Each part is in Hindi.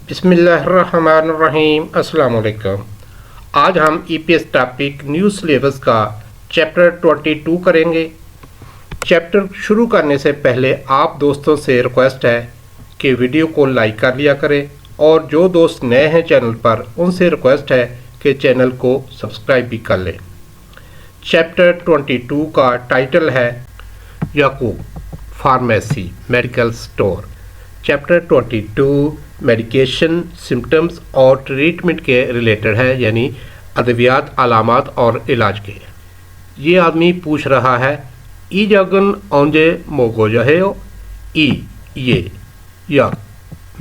बिस्मिल्लाहिर्रहमानिर्रहीम। अस्सलाम वालेकुम। आज हम ईपीएस टॉपिक न्यू सिलेबस का चैप्टर 22 करेंगे। चैप्टर शुरू करने से पहले आप दोस्तों से रिक्वेस्ट है कि वीडियो को लाइक कर लिया करें और जो दोस्त नए हैं चैनल पर उनसे रिक्वेस्ट है कि चैनल को सब्सक्राइब भी कर लें। चैप्टर 22 का टाइटल है Yakub pharmacy medical store. Chapter 22 medication symptoms और ट्रीटमेंट के रिलेटेड है, यानी अद्वियात, अलामात और इलाज के। ये आदमी पूछ रहा है ई जगन औंजे मोगो जहेओ ई ये या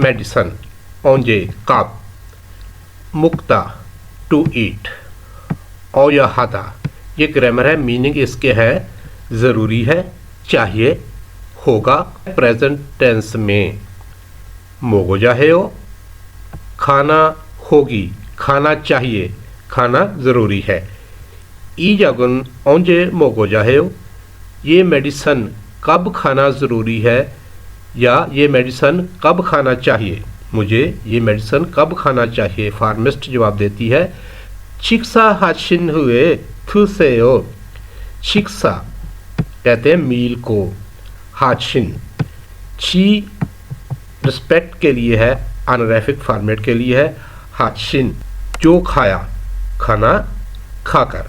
medicine औंजे cup Mukta to eat और या हादा। ये ग्रामर है। मीनिंग इसके है ज़रूरी है, चाहिए, होगा। प्रेजेंट टेंस में मोगो जाहेओ खाना होगी, खाना चाहिए, खाना ज़रूरी है। ई जगन औंजे मोगो जाहेओ ये मेडिसन कब खाना ज़रूरी है या ये मेडिसन कब खाना चाहिए, मुझे ये मेडिसन कब खाना चाहिए। फार्मिस्ट जवाब देती है चिकित्सा हाशिन हुए थुसेओ। चिकित्सा कहते हैं मील को, हाशिन छी रिस्पेक्ट के लिए है, ऑनरेफिक फॉर्मेट के लिए है। हाशिन जो खाया, खाना खाकर।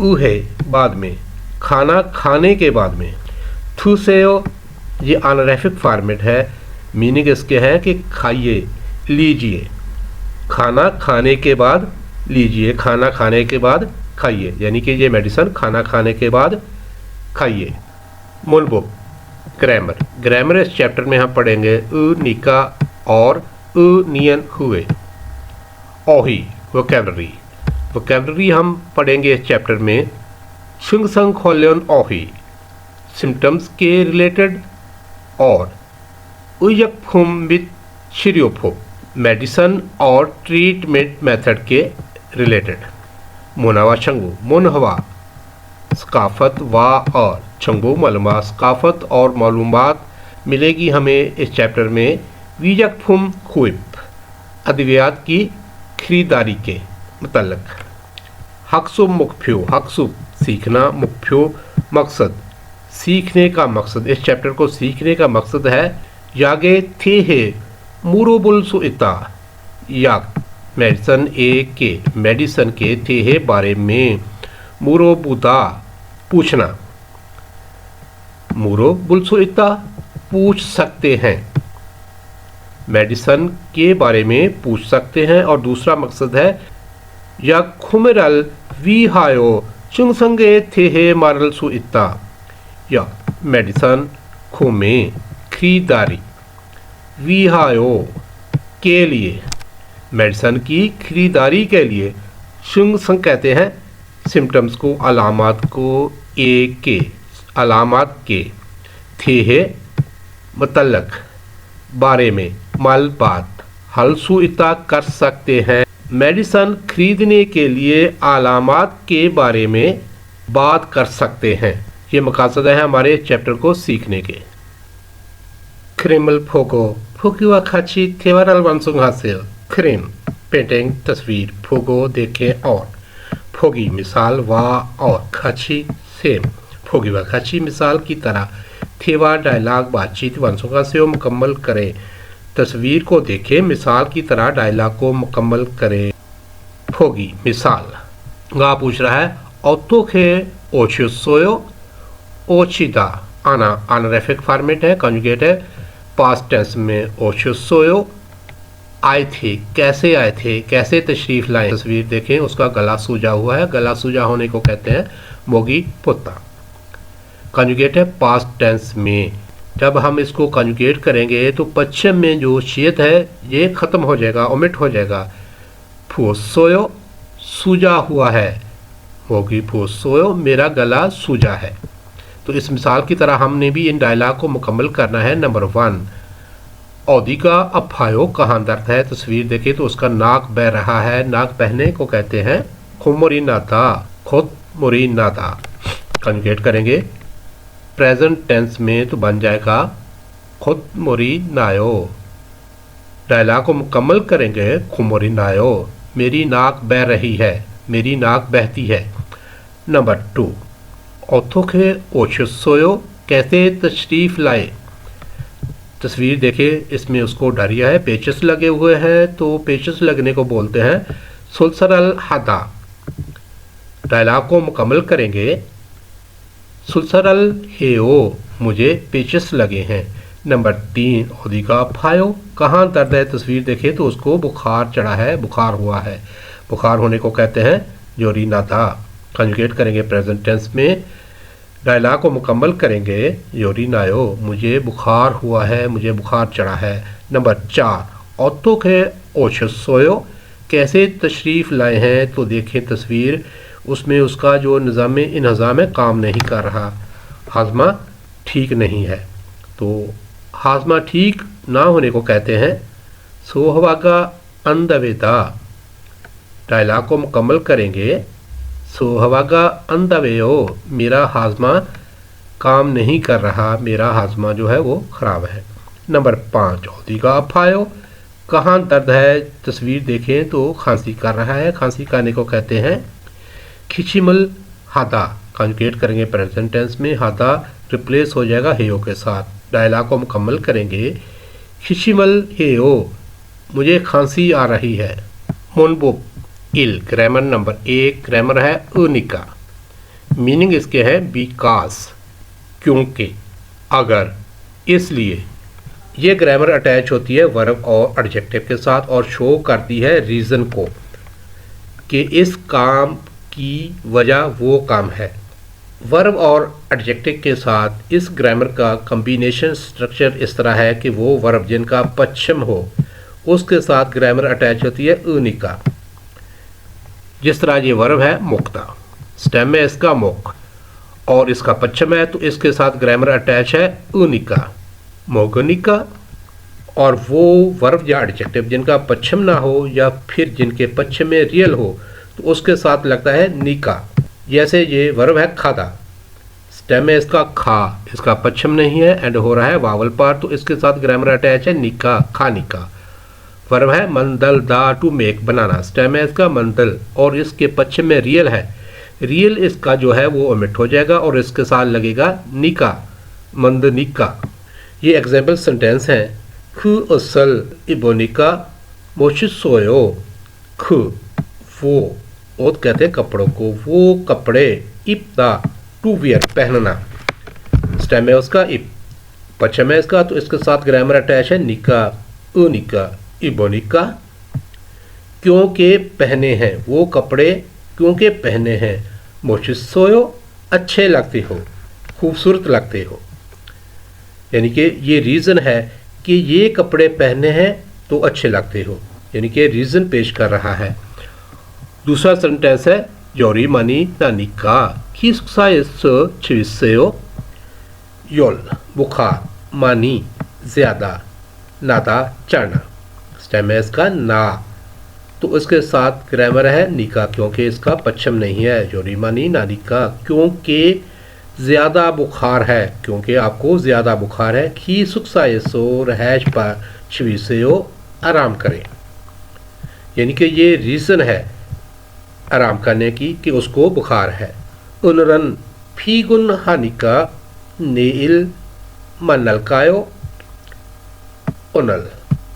उहे बाद में, खाना खाने के बाद में। थुसेओ ये ऑनरेफिक फॉर्मेट है। मीनिंग इसके है कि खाइए, लीजिए, खाना खाने के बाद लीजिए, खाना खाने के बाद खाइए, यानी कि ये मेडिसिन खाना खाने के बाद खाइए। मूलबुक ग्रामर। ग्रामर इस चैप्टर में हम पढ़ेंगे उ निका और उ नियन हुए। ओही वोकेबलरी। वोकेबलरी हम पढ़ेंगे इस चैप्टर में सुंग संग खोलन ओही सिम्टम्स के रिलेटेड और उयक फुम विद शिरियोफो मेडिसन और ट्रीटमेंट मेथड के रिलेटेड। मुनावा छंगू मुनहवा सकाफत वाह और छंगू मालूमात सकाफत और मालूमात मिलेगी हमें इस चैप्टर में। वीजक फुम खुइब अद्वियात की खरीदारी के मतलब। हक्सुब मुख्फ्यो हक्सुब सीखना, मुख्फ्यो मकसद, सीखने का मकसद। इस चैप्टर को सीखने का मकसद है यागे थे है मुरोबुल सुइता याग मेडिसन के, मेडिसन के थे है बारे में। मुरोबुदा पूछना, मुरो बुलसुइता पूछ सकते हैं, मेडिसन के बारे में पूछ सकते हैं। और दूसरा मकसद है या खुमरल वी हायो चुंगसंगे थे है मारल सुइता या मेडिसन खुमे खरीदारी, वी हायो के लिए, मेडिसन की खरीदारी के लिए। शुंग संग कहते हैं सिम्टम्स को, अलामात को, ए के अलामात के, थे है मतलब बारे में, मल बात हलसु इता कर सकते हैं। मेडिसन खरीदने के लिए अलामात के बारे में बात कर सकते हैं। ये मकसद है हमारे चैप्टर को सीखने के। क्रिमल फोगो फुकिवा खाची थेवरल वंसुंग हासिल। क्रिम पेंटिंग तस्वीर, फोगो देखें और फोगी मिसाल वाह और खाची सेम। फोगी व खाची मिसाल की तरह। थेवा डायलॉग बातचीत वंशों से मुकम्मल करें। तस्वीर को देखें, मिसाल की तरह डायलॉग को मुकम्मल करें। फोगी मिसाल गा पूछ रहा है औतो खे ओशियोसोयो ओशिदा आना ऑनरेफिक फॉर्मेट है, कंजुगेट है। पास्ट टेंस में ओशियोसोयो आए थे, कैसे आए थे, कैसे तशरीफ लाए। तस्वीर देखें, उसका गला सूजा हुआ है, गला सूजा होने को कहते हैं मोगी पुत्ता। कंजुगेट है पास्ट टेंस में। जब हम इसको कंजुगेट करेंगे तो पश्चिम में जो शियत है ये ख़त्म हो जाएगा, ओमिट हो जाएगा। फूसोयो सूजा हुआ है, होगी फूसोयो मेरा गला सूजा है। तो इस मिसाल की तरह हमने भी इन डायलॉग को मुकम्मल करना है। नंबर 1 औदी का अफायो कहाँ दर्द है। तस्वीर देखें तो उसका नाक बह रहा है, नाक बहने को कहते हैं खुमरी नादा, खुद मुरी नादा। कंजुगेट करेंगे प्रेजेंट टेंस में तो बन जाएगा खुद मुरी नायो। डायलॉग को मुकम्मल करेंगे खुमोरी नायो, मेरी नाक बह रही है, मेरी नाक बहती है। नंबर 2, ओथोखे ओशोयो, कैसे तशरीफ़ लाए। तस्वीर देखिए, इसमें उसको डरिया है, पेचस लगे हुए हैं, तो पेचस लगने को बोलते हैं सुलसरल हादा। डायलॉग को मुकम्मल करेंगे सुलसरल हेओ, मुझे पेचस लगे हैं। नंबर 3, ओदिगा फायो, कहाँ दर्द है। तस्वीर देखिए तो उसको बुखार चढ़ा है, बुखार हुआ है। बुखार होने को कहते हैं योरीना था। कंजुगेट करेंगे प्रेजेंट टेंस में। डायलॉग को मुकम्मल करेंगे योरीनायो, मुझे बुखार हुआ है, मुझे बुखार चढ़ा है। नंबर 4, ओथोखे ओशोयो, कैसे तशरीफ़ लाए हैं। तो देखें तस्वीर, उसमें उसका जो निज़ाम इंहज़ाम है काम नहीं कर रहा, हाजमा ठीक नहीं है। तो हाजमा ठीक ना होने को कहते हैं सोहवागा अंदवेदा। डायलॉग को मुकम्मल करेंगे सोहवागा अंदवेयो, मेरा हाजमा काम नहीं कर रहा, मेरा हाजमा जो है वो ख़राब है। नंबर 5, ओदिगा फायो, कहाँ दर्द है। तस्वीर देखें तो खांसी कर रहा है, खांसी करने को कहते हैं खिचिमल हादा। कंजुगेट करेंगे प्रेजेंट टेंस में, हादा रिप्लेस हो जाएगा हेयो के साथ। डायलॉग को मुकम्मल करेंगे खिचिमल हेयो, मुझे खांसी आ रही है। मुनबुक इल, ग्रामर नंबर 1 ग्रामर है उनिका। मीनिंग इसके है बिकॉज, क्योंकि, अगर, इसलिए। ये ग्रामर अटैच होती है वर्ब और एडजेक्टिव के साथ और शो करती है रीज़न को कि इस काम की वजह वो काम है। वर्ब और एडजेक्टिव के साथ इस ग्रामर का कम्बिनेशन स्ट्रक्चर इस तरह है कि वो वर्ब जिनका पश्चिम हो उसके साथ ग्रामर अटैच होती है उनिका। जिस तरह ये वर्ब है मुक्ता, स्टेम में इसका मुख और इसका पश्चिम है, तो इसके साथ ग्रामर अटैच है उनिका, मोगनिका। और वो वर्ब या एडजेक्टिव जिनका पश्चिम ना हो या फिर जिनके पश्चिम में रियल हो तो उसके साथ लगता है निका। जैसे ये वर्ब है खादा, स्टेम में इसका खा, इसका पश्चिम नहीं है, एंड हो रहा है वावल पर, तो इसके साथ ग्रामर अटैच है निका, खानिका। वर्ब है मंदल दा, टू मेक, बनाना, स्टेम है इसका मंदल और इसके पश्चिम में रियल है, रियल इसका जो है वो ओमिट हो जाएगा और इसके साथ लगेगा निका, मंदनिका। ये एग्जाम्पल सेंटेंस हैं। खु असल इबोनिका मोशिसोयो, खु वो, ओत कहते हैं कपड़ों को, वो कपड़े, इप्दा टू वियर, पहनना, स्टेम है उसका इप, पश्चिम है इसका, तो इसके साथ ग्रामर अटैच है निका, उनिका, इबोनिका। क्योंकि पहने हैं, वो कपड़े क्योंकि पहने हैं, मोशिसोयो अच्छे लगते हो, खूबसूरत लगते हो। यानी कि ये रीज़न है कि ये कपड़े पहने हैं तो अच्छे लगते हो, यानी कि रीज़न पेश कर रहा है। दूसरा सेंटेंस है योरी मनी नानिका किसाइस छिसेयो, योल बुखार, मानी ज़्यादा, नादा चढ़ना, स्टेम है इसका ना, तो इसके साथ ग्रामर है निका क्योंकि इसका पश्चिम नहीं है, योरी मनी नानिका, क्योंकि ज़्यादा बुखार है, क्योंकि आपको ज़्यादा बुखार है। खी सुखसाइसो, रहैश पर छवीसेयो, आराम करें, यानी कि ये रीज़न है आराम करने की कि उसको बुखार है। उनरन फीगुन हानिका नेइल मनलकायो, उनल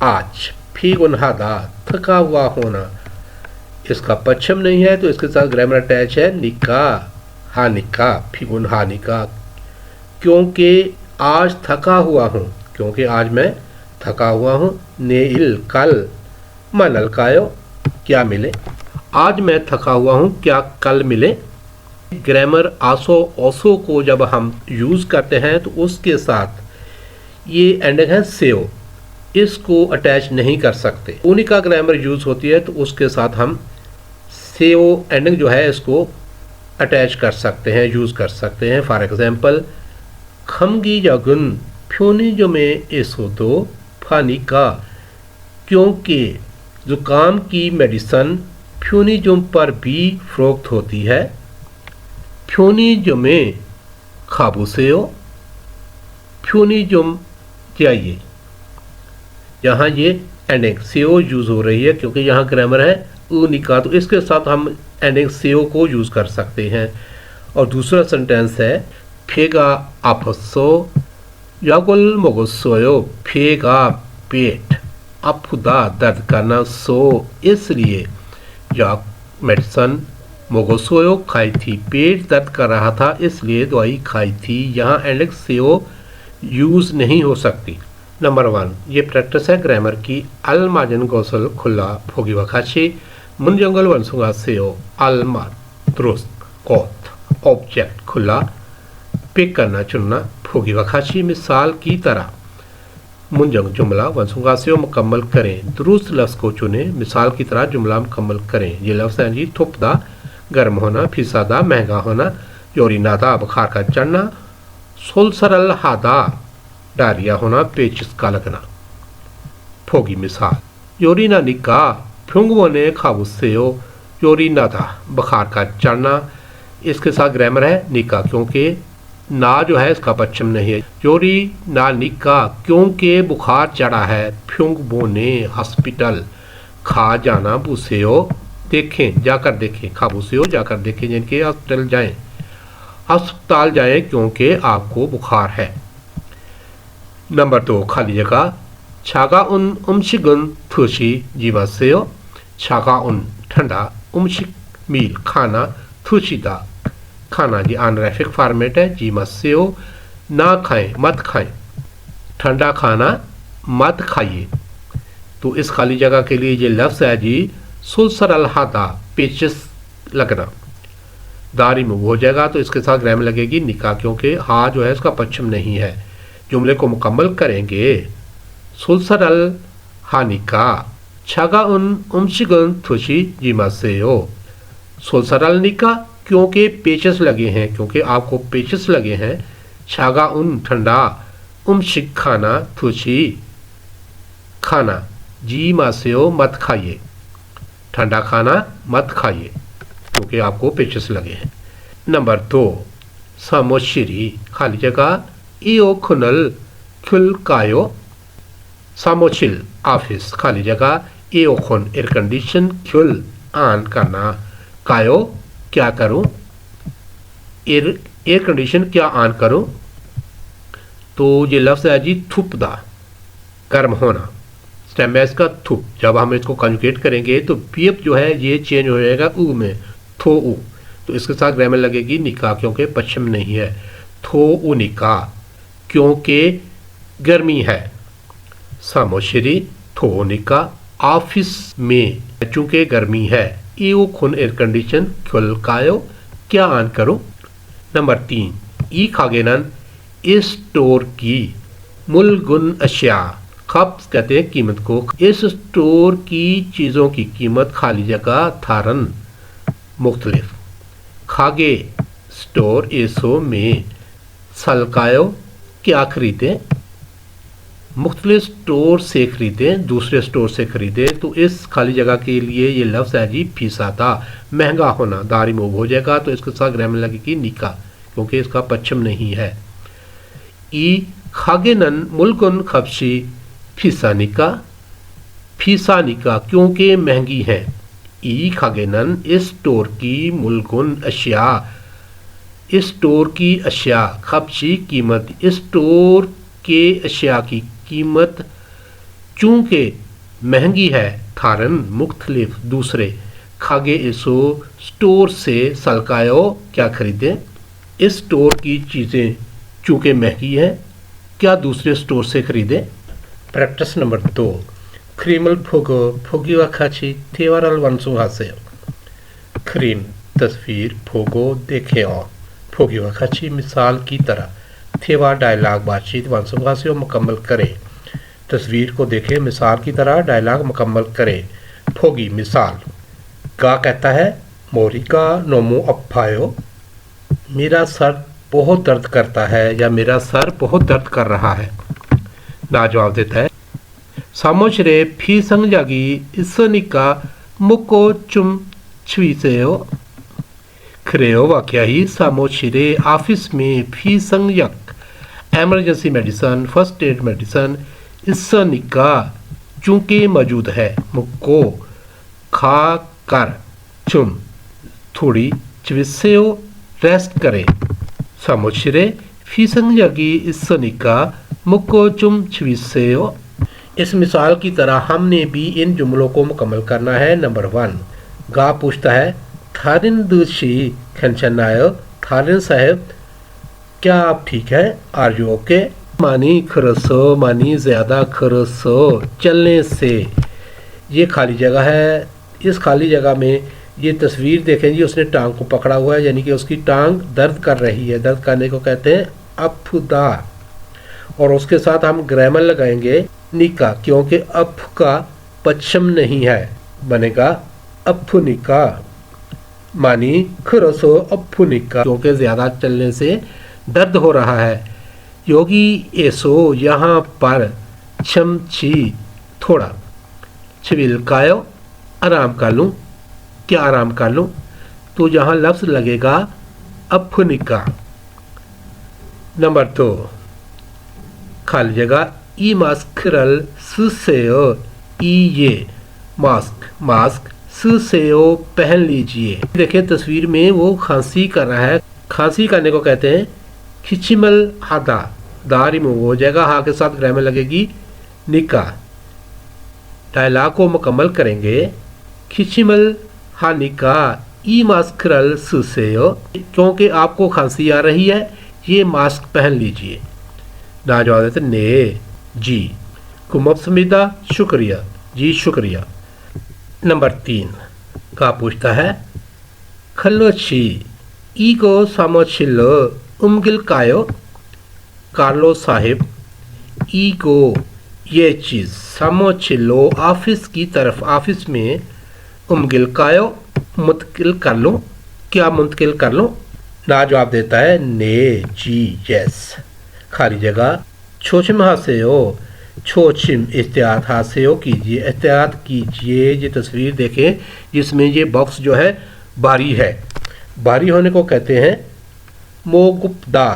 आज, फीगुन हादा थका हुआ होना, इसका पश्चिम नहीं है तो इसके साथ ग्रामर अटैच है निका, हानिका, फिगुन हानिका, क्योंकि आज थका हुआ हूँ, क्योंकि आज मैं थका हुआ हूँ। नेइल कल, मनलकायो क्या मिले, आज मैं थका हुआ हूँ क्या कल मिले। ग्रामर आसो ओसो को जब हम यूज़ करते हैं तो उसके साथ ये एंडिंग है सेओ, इसको अटैच नहीं कर सकते। उन्हीं का ग्रामर यूज़ होती है तो उसके साथ हम सेओ एंडिंग जो है इसको अटैच कर सकते हैं, यूज़ कर सकते हैं। फॉर एग्जांपल खमगी यगुन फ्योनी जो में इसो दो फानी का, क्योंकि ज़ुकाम की मेडिसन फ्योनिजुम पर भी फ़रोख्त होती है। फ्योनिजुम में खाबूसेओ, फ्योनिजुम चाहिए, यहाँ ये एंडिंग सीओ यूज़ हो रही है क्योंकि यहाँ ग्रामर है उनिका, तो इसके साथ हम एंडिंग सीओ को यूज़ कर सकते हैं। और दूसरा सेंटेंस है फेगा आफसो यागुल मोगोसोयो, फेगा पेट, अफुदा दर्द करना, सो इसलिए, या मेडिसन, मोगोसोयो खाई थी, पेट दर्द कर रहा था इसलिए दवाई खाई थी। यहाँ एंडिंग सीओ यूज़ नहीं हो सकती। नंबर 1 ये प्रैक्टिस है ग्रामर की। अल माजन गौसल खुला फोगी वखाची मुनजंगल वंसुगा सेओ अलमा दुरुस्त कोत ऑब्जेक्ट खुला पिक करना चुनना फोगी वखाची मिसाल की तरह मुंजंग जुमला वंसुगा सेओ मुकम्मल करें, दुरुस्त लफ्ज़ को चुनें, मिसाल की तरह जुमला मुकम्मल करें। ये लफ्ज़ हैं जी थुपदा गर्म होना, फिसादा महंगा होना, योरीनादा बुखार का चढ़ना, सुलसरल हादा डायरिया होना, पेचिस का लगना। फोगी मिसाल योरीना निका फ्युंगवने खाबुसेओ योरीनादा बुखार का चढ़ना। इसके साथ ग्रामर है निका क्योंकि ना जो है इसका पश्चिम नहीं है। योरी ना निका क्योंकि बुखार चढ़ा है, फ्युंग बोने हॉस्पिटल, खा जाना बुसेओ देखें जाकर देखें, खाबुसेओ जाकर देखें जिनके हॉस्पिटल जाएं, अस्पताल जाएं क्योंकि आपको बुखार है। नंबर 2 खाली जगह छागा उन उमशिगुन थुशी जीवासेओ, छागा उन ठंडा, उमशिक मील खाना, थुशीदा खाना जी अनरेफिक फॉर्मेट है। जीमासेओ ना खाएं मत खाएं, ठंडा खाना मत खाइए। तो इस खाली जगह के लिए ये लफ्ज़ है जी सुलसरल हादा पेचिस लगना। दारी मूव हो जाएगा तो इसके साथ ग्रामर लगेगी निका क्योंकि हा जो है इसका पश्चिम नहीं है। जुमले को मुकम्मल करेंगे सुलसरल हानिका छगा उन उमशिगुन थुशी जीमासेओ, सुलसरल निका क्योंकि पेचस लगे हैं, क्योंकि आपको पेचस लगे हैं, छागा उन ठंडा, उमशिक खाना, थुशी खाना, जीमासेओ मत खाइए, ठंडा खाना मत खाइए क्योंकि आपको पेचस लगे हैं। नंबर 2 सामोशिरी खाली जगह इो खुनल खुलकायो, सामोचिल ऑफिस खाली जगह इो खुन एयर कंडीशन, खुल ऑन करना, कायो क्या करूं, एयर कंडीशन क्या ऑन करूं। तो ये लफ्ज़ है जी थुपदा गर्म होना, स्टेम है इसका थुप। जब हम इसको कंजुगेट करेंगे तो पीएफ जो है ये चेंज हो जाएगा ऊ में, थो ऊ। तो इसके साथ ग्रामर लगेगी निका क्योंकि पश्चिम नहीं है, थो ऊ निका क्योंकि गर्मी है, सामोशिरी थो निका ऑफिस में चूंकि गर्मी है, ईओ खुन एयर कंडीशन खुलकायो क्या ऑन करो। नंबर 3 ई खागेनन इस स्टोर की मुलगुन अशिया, खप्स कहते हैं कीमत को, इस स्टोर की चीज़ों की कीमत खाली जगह थारन मुख्तलिफ, खागे स्टोर एसो में, सलकायो क्या खरीदें, मुख्तलिफ स्टोर से ख़रीदें, दूसरे स्टोर से ख़रीदें। तो इस खाली जगह के लिए ये लफ्ज़ है जी फीसादा महंगा होना, दारी मूव हो जाएगा तो इसके साथ ग्रामर लगेगी निका क्योंकि इसका पश्चिम नहीं है। ई खागेनन मुल्कुन खबशी फीसानिका, फीसानिका क्योंकि महंगी है, ई खागेनन इस स्टोर की मुल्कुन अशिया, इस स्टोर की अशिया, खबशी कीमत, इस स्टोर के अशिया की कीमत चूंकि महंगी है, थारन मुख्तलिफ दूसरे, खागे इसो स्टोर से, सलकायो क्या खरीदें, इस स्टोर की चीज़ें चूंकि महंगी है क्या दूसरे स्टोर से खरीदें। प्रैक्टिस नंबर 2 क्रीमल फोगो फोगी वखाची थेवारल वंसु हासे, क्रीम तस्वीर, फोगो देखे और फोगी वखाची मिसाल की तरह, थेवा डायलॉग बातचीत वंसुगा से मुकम्मल करें, तस्वीर को देखें मिसाल की तरह डायलॉग मुकम्मल करें। फोगी मिसाल गा कहता है मोरिका नोमो अप्फायो, मेरा सर बहुत दर्द करता है या मेरा सर बहुत दर्द कर रहा है। ना जवाब देता है सामोशरे फी संजागी इसनिका मुको चुम छुईसेयो, खरेओ वाक्या ही सामोशिरे ऑफिस में फी संयक emergency medicine, first aid medicine, इसनिका चूंकि मौजूद है मुक्को खा कर चुम थोड़ी चविसेओ रेस्ट करें सामोशिरे फीसंग यगी इसनिका मुक्को चुम चविसेओ। इस मिसाल की तरह हमने भी इन जुमलों को मुकम्मल करना है। नंबर 1 गा पूछता है थारिन दूशी खनचनायो थारिन साहब क्या आप ठीक है आर यू ओके। मानी खरसो मानी ज़्यादा खरसो चलने से ये खाली जगह है। इस खाली जगह में ये तस्वीर देखें जी उसने टांग को पकड़ा हुआ है यानी कि उसकी टांग दर्द कर रही है। दर्द करने को कहते हैं अफदा और उसके साथ हम ग्रामर लगाएंगे निका क्योंकि अफ का पश्चिम नहीं है बनेगा अफुनिका। मानी खरसो अफुनिका क्योंकि ज़्यादा चलने से दर्द हो रहा है। योगी ऐसो यहाँ पर छमछी थोड़ा छिलकायो आराम कर लूँ क्या आराम कर लूँ तो यहाँ लफ्ज़ लगेगा अफुनिका। नंबर 2 खाली जगह ई मास्करल सुसेओ ई ये मास्क मास्क सुसेओ पहन लीजिए। देखिए तस्वीर में वो खांसी कर रहा है। खांसी करने को कहते हैं खिचिमल हादा दा रिमूव हो जाएगा हा के साथ ग्रामर लगेगी निका। डायलॉग को मुकम्मल करेंगे खिचिमल हा निका ई मास्करल सुसेओ क्योंकि आपको खांसी आ रही है ये मास्क पहन लीजिए। ना जवाब देते ने जी कुमबसमिदा शुक्रिया जी शुक्रिया। नंबर 3 का पूछता है खल्लोची ईगो सामोचिल्लो उमगिल कायो कार्लो साहिब ईगो ये चीज़ सामोचिल्लो ऑफिस की तरफ ऑफिस में उमगिल कायो मुंतकिल कर लो क्या मुंतकिल कर लो। ना जवाब देता है ने जी यस। खाली जगह छोचिम हासेओ छोचिम एहतियात हासेओ कीजिए एहतियात कीजिए। ये तस्वीर देखें जिसमें ये बॉक्स जो है भारी है। भारी होने को कहते हैं मोगुप्दा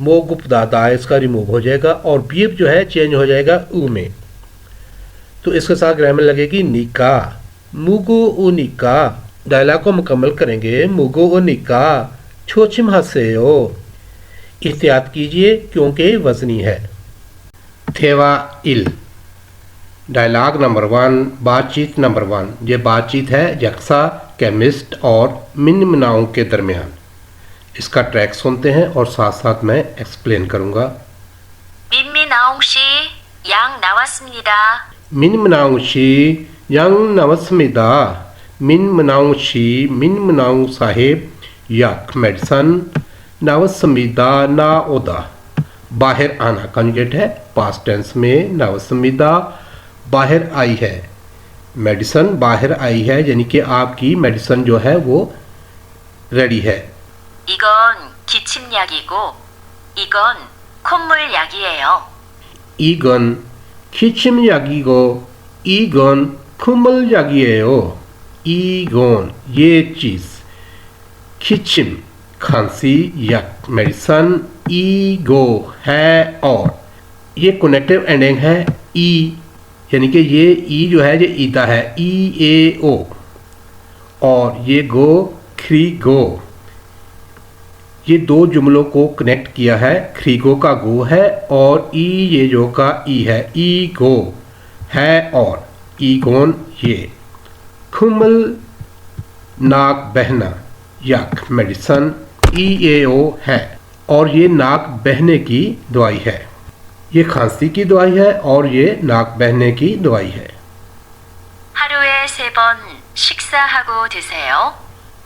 मोगुप्दा दा इसका रिमूव हो जाएगा और बीप जो है चेंज हो जाएगा ऊ में तो इसके साथ ग्रामर लगेगी निका मुगो ओ निका। डायलॉग को मुकम्मल करेंगे मुगो ओ निका छोचिम हासेओ एहतियात कीजिए क्योंकि वजनी है। थेवा इल डायलॉग नंबर 1 बातचीत नंबर 1 ये बातचीत है यक्सा केमिस्ट और मिनमिनाओं के दरमियान। इसका ट्रैक सुनते हैं और साथ साथ मैं एक्सप्लेन करूंगा। 민미나옹 씨, 양 나왔습니다. मिनमिनाओं शी यंग नवस्मिदा मिनमिनाओं शी मिनमिनाओं साहेब यक मेडिसन नवस्मिदा ना ओदा बाहर आना कंजुगेट है पास्ट टेंस में नवस्मिदा बाहर आई है मेडिसन बाहर आई है यानी कि आपकी मेडिसन जो है वो रेडी है। 이건 기침약이고 이건 콧물약이에요. 이건 기침약이고 이건 콧물약이에요। 이건 ये चीज़ किचिम खांसी यक मेडिसन ईगो है और ये कनेक्टिव एंडिंग है ई यानी कि ये ई जो है ये ईदा है ई ए ओ और ये गो खरीगो ये दो जुमलों को कनेक्ट किया है। खरीगो का गो है और ई ये जो का ई है ई गो है और ईगोन ये खुमल नाक बहना यक मेडिसन ई ए ओ है और ये नाक बहने की दवाई है। ये खांसी की दवाई है और ये नाक बहने की दवाई है। 하루에 3번 식사하고 드세요.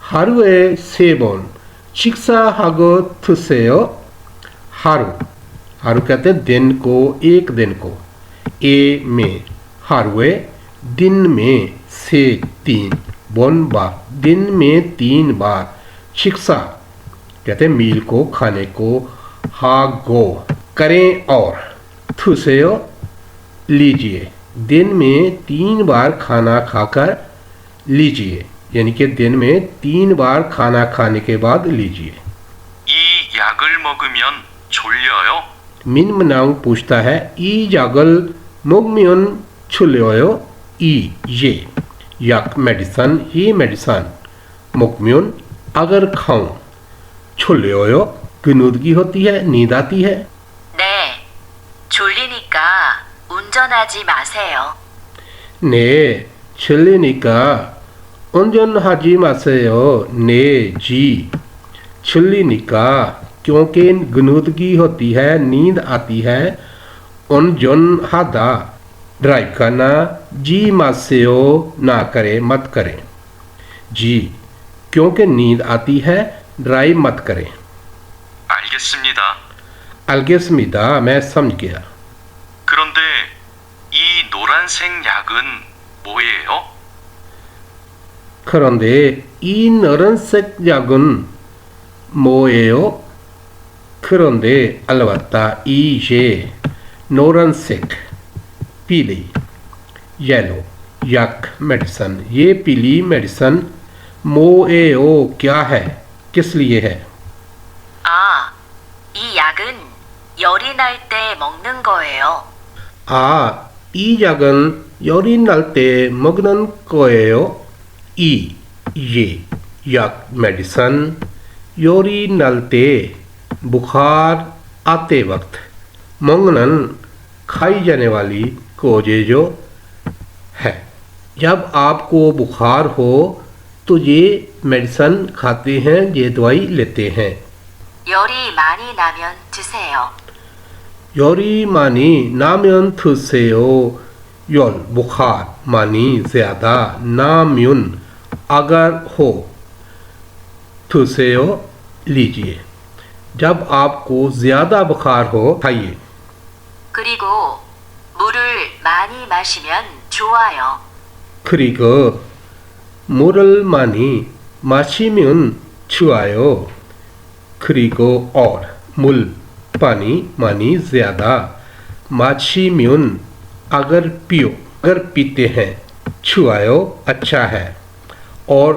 하루에 3번 식사하고 드세요। हारू कहते हैं दिन को एक दिन को ए में हारुए दिन में से 3 बोन बार दिन में 3 बार शिक्षा कहते हैं मील को खाने को हागो करें और थुसेयो लीजिए दिन में 3 बार खाना खाकर लीजिए यानी कि दिन में 3 बार खाना खाने के बाद लीजिए। 이 약을 먹으면 졸려요? मिनमनाऊ पूछता है ई जागल मुगमियन छुल्योयो ई ये यक मेडिसन ही मेडिसन मुकम्यून अगर खाऊं छुल्योयो गनुदगी होती है नींद आती है 네, 졸리니까 운전하지 마세요. ने छिल्लिनिका 운전하지 마세요 ने जी छिल्लिनिका क्योंकि गनुदगी होती है नींद आती है उनजन हादा ड्राइव करना जी मासेओ ना करें मत करें जी क्योंकि नींद आती है ड्राइव मत करें 알겠습니다. 알겠습니다 मैं समझ गया 그런데 이 노란색 약은 뭐예요? 그런데 이 노란색 약은 뭐예요? 그런데 अलबत्ता ये 노란색 पीली येलो यक मेडिसन ये पीली मेडिसन मोएओ क्या है किस लिए है 아, 이 약은 열이 날 때 먹는 거예요. 아, 이 약은 열이 날 때 먹는 거예요. 이, ये yak मेडिसन 열이 날 때 बुखार आते वक्त मंगनन खाई जाने वाली कोजेजो है जब आपको बुखार हो तो ये मेडिसन खाते हैं ये दवाई लेते हैं 열이 많이 나면 드세요. 열이 많이 나면 드세요 열 बुखार मानी ज़्यादा नाम्युन अगर हो 드세요 लीजिए जब आपको ज़्यादा बुखार हो खाइए 그리고 물을 많이 마시면 좋아요. 그리고 물을 많이 마시면 좋아요 그리고 और मूल पानी मानी ज़्यादा माशीम्यून अगर पियो अगर पीते हैं छुआयो अच्छा है और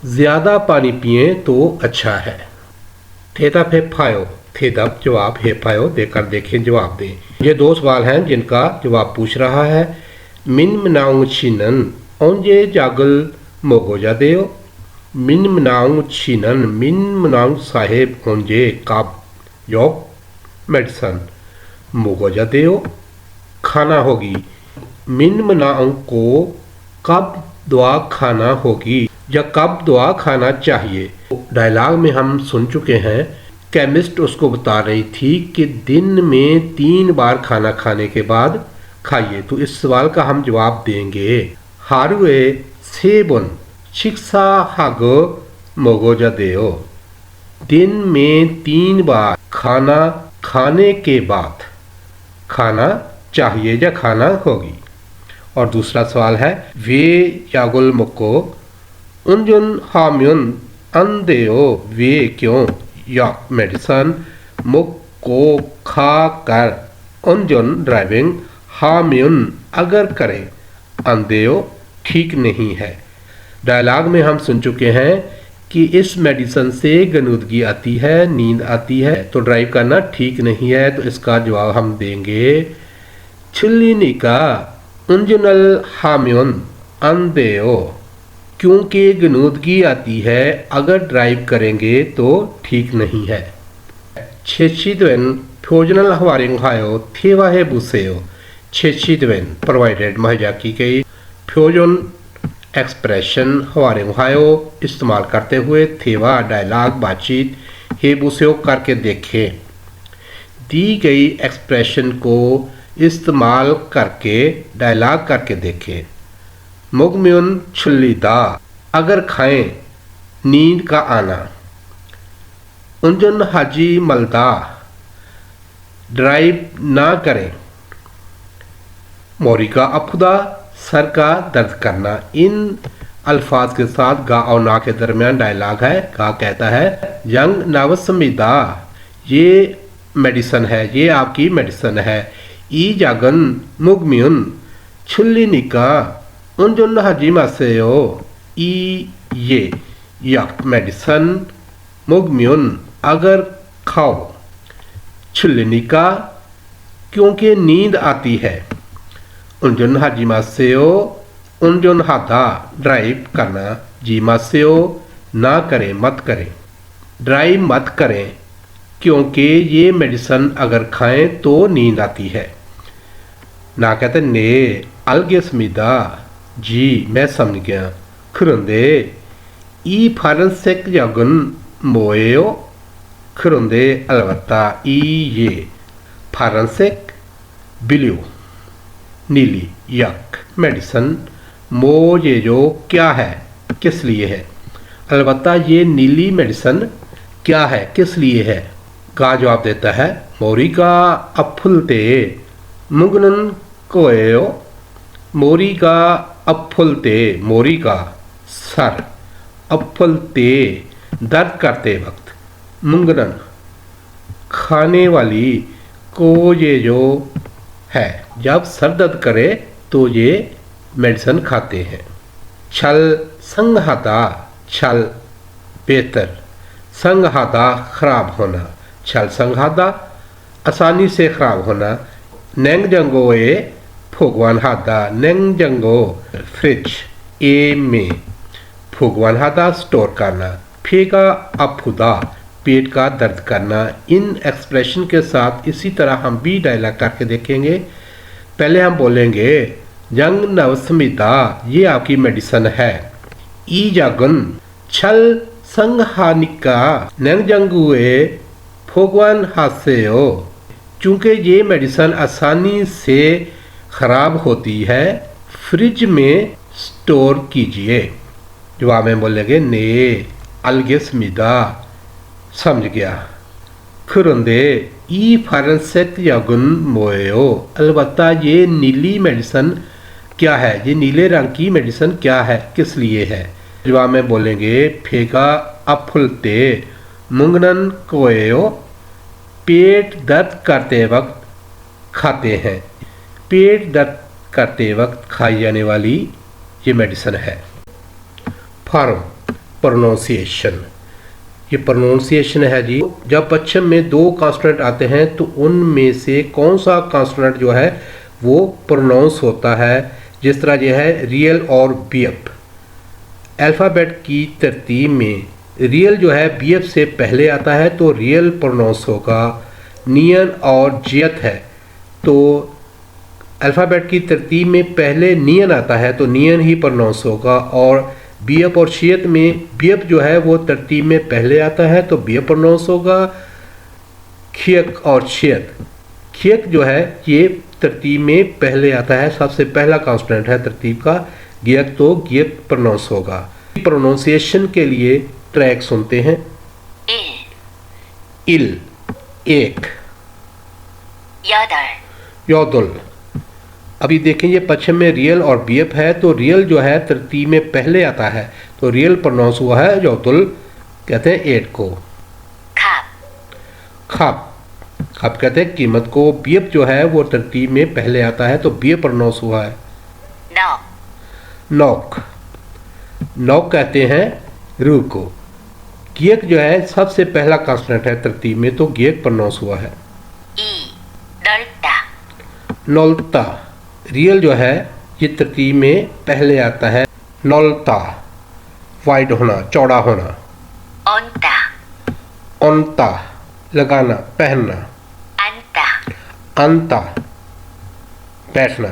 ज़्यादा पानी पिए तो अच्छा है थेता फे फायो थेदप जवाब हे फायो देकर देखें जवाब दें ये दो सवाल हैं जिनका जवाब पूछ रहा है मिन मनाऊं छिनन ओंजे जागल मोगोजा देओ मिन मनाऊं छिनन मिन मनाऊं साहेब ओंजे काब योग मेडिसन मोगोजा देओ खाना होगी मिन मनाऊं को कब दुआ खाना होगी या कब दुआ खाना चाहिए डायलॉग में हम सुन चुके हैं केमिस्ट उसको बता रही थी कि दिन में 3 बार खाना खाने के बाद खाइए तो इस सवाल का हम जवाब देंगे हारुए सेबन 식사하고 먹어야 돼요 दिन में 3 बार खाना खाने के बाद खाना चाहिए या खाना होगी और दूसरा सवाल है वे यागुल मुक्को उनजुन हाम्युन अंदेओ वे क्यों या मेडिसन मुक्को खा कर उनजुन ड्राइविंग हाम्युन अगर करें अंदेओ ठीक नहीं है डायलॉग में हम सुन चुके हैं कि इस मेडिसन से गनुदगी आती है नींद आती है तो ड्राइव करना ठीक नहीं है तो इसका जवाब हम देंगे छिल्लिनिका उंजुनल हाम्युन अंदेओ क्योंकि गनुदगी आती है अगर ड्राइव करेंगे तो ठीक नहीं है छेचिद्वेन 표준을 활용하여 대화해 보세요 छेचिद्वेन प्रोवाइडेड मुहैया की गई 표준 एक्सप्रेशन 활용하여 इस्तेमाल करते हुए थेवा डायलॉग बातचीत हे बुसेओ करके देखें दी गई एक्सप्रेशन को इस्तेमाल करके डायलॉग करके देखें मुगम्युन छुल्लीदा अगर खाएं नींद का आना उंजन हाजी मलदा ड्राइव ना करें मोरिका अफुदा सर का दर्द करना इन अल्फाज के साथ गा और ना के दरमियान डायलॉग है गा कहता है यंग नवसमिदा ये मेडिसन है ये आपकी मेडिसन है ई जागन मुगम्युन छुल्लिनिका उनजुन हजीमा सेयो ई ये यक मेडिसन मुगम्युन अगर खाओ छुल्लिनिका क्योंकि नींद आती है उनजुन हाजिमासेओ, उनजुन हादा ड्राइव करना, जीमासेओ ना करें, मत करें, ड्राइव मत करें क्योंकि ये मेडिसिन अगर खाएं तो नींद आती है। ना कहते ने अलगेस्मिदा, जी मैं समझ गया। खुरंदे ई फारंसिक यगन मोएओ, खुरंदे अलबत्ता ई ये फारंसिक बिलियो नीली यक मेडिसिन मो ये जो क्या है किस लिए है, अलबत्ता ये नीली मेडिसिन क्या है किस लिए है। का जवाब देता है मोरी का अफुलते मुगनन कोएओ, मोरी का अफुलते, मोरी का सर, अफुलते दर्द करते वक्त, मुंगनन खाने वाली, को ये जो है जब सर दर्द करे तो ये मेडिसिन खाते हैं। छल संघाता, छल बेहतर, संघाता खराब होना, छल संघाता आसानी से खराब होना। नेंग जंगोए फुगवान हादा, नेंग जंगो फ्रिज ए में, फुगवान हादा स्टोर करना, फेगा अफुदा पेट का दर्द करना। इन एक्सप्रेशन के साथ इसी तरह हम भी डायलॉग करके देखेंगे। पहले हम बोलेंगे जंग नवस्मिता, ये आपकी मेडिसिन है। ई जागन छल संघानिका नंगजंगुए फोगवान हासेओ, चूंकि ये मेडिसिन आसानी से ख़राब होती है फ्रिज में स्टोर कीजिए। जवाब में बोलेंगे ने अलगेस्मिदा, समझ गया। खुरंदे ई फारंसिक यगुन मोएओ, अलबत्ता ये नीली मेडिसिन क्या है, ये नीले रंग की मेडिसिन क्या है किस लिए है। जवाब में बोलेंगे फेगा अफुलते मुंगनन कोएओ, पेट दर्द करते वक्त खाते हैं, पेट दर्द करते वक्त खाई जाने वाली ये मेडिसिन है। फॉर्म प्रोनाउंसिएशन, ये प्रोनाउंसिएशन है जी। जब पश्चिम में दो कॉन्सोनेंट आते हैं तो उनमें से कौन सा कॉन्सोनेंट जो है वो प्रोनाउंस होता है। जिस तरह ये है रियल और बीएफ, अल्फ़ाबेट की तरतीब में रियल जो है बीएफ से पहले आता है तो रियल प्रोनाउंस होगा। नियन और जियत है तो अल्फ़ाबेट की तरतीब में पहले नियन आता है तो नियन ही प्रोनाउंस होगा। और बीएफ और शियत में बीएफ जो है वो तरतीब में पहले आता है तो बीएफ प्रोनाउंस होगा। खियक और शियत, खियक जो है ये तरतीब में पहले आता है, सबसे पहला कॉन्स्टेंट है तरतीब का। गियक तो गियक प्रोनाउंस होगा। प्रोनाउंसिएशन के लिए ट्रैक सुनते हैं। इल एक, 여덟, योदुल। अभी देखें ये पश्चिम में रियल और बीएफ है तो रियल जो है तरतीब में पहले आता है तो रियल प्रोनाउंस हुआ है योदुल, कहते हैं 8 को। 갑, खाप, खाप कहते हैं कीमत को। बीएफ जो है वो तरतीब में पहले आता है तो बीएफ प्रोनाउंस हुआ है। 넉, नौक, नौक कहते हैं रू को। गियक जो है सबसे पहला कॉन्स्टेंट है तरतीब में तो गियक प्रोनाउंस हुआ है। 이, 넓다, नौलता, रियल जो है ये तरतीब में पहले आता है। नौलता वाइड होना, चौड़ा होना। 얹다, ओनता लगाना, पहनना। 앉다, अंता बैठना।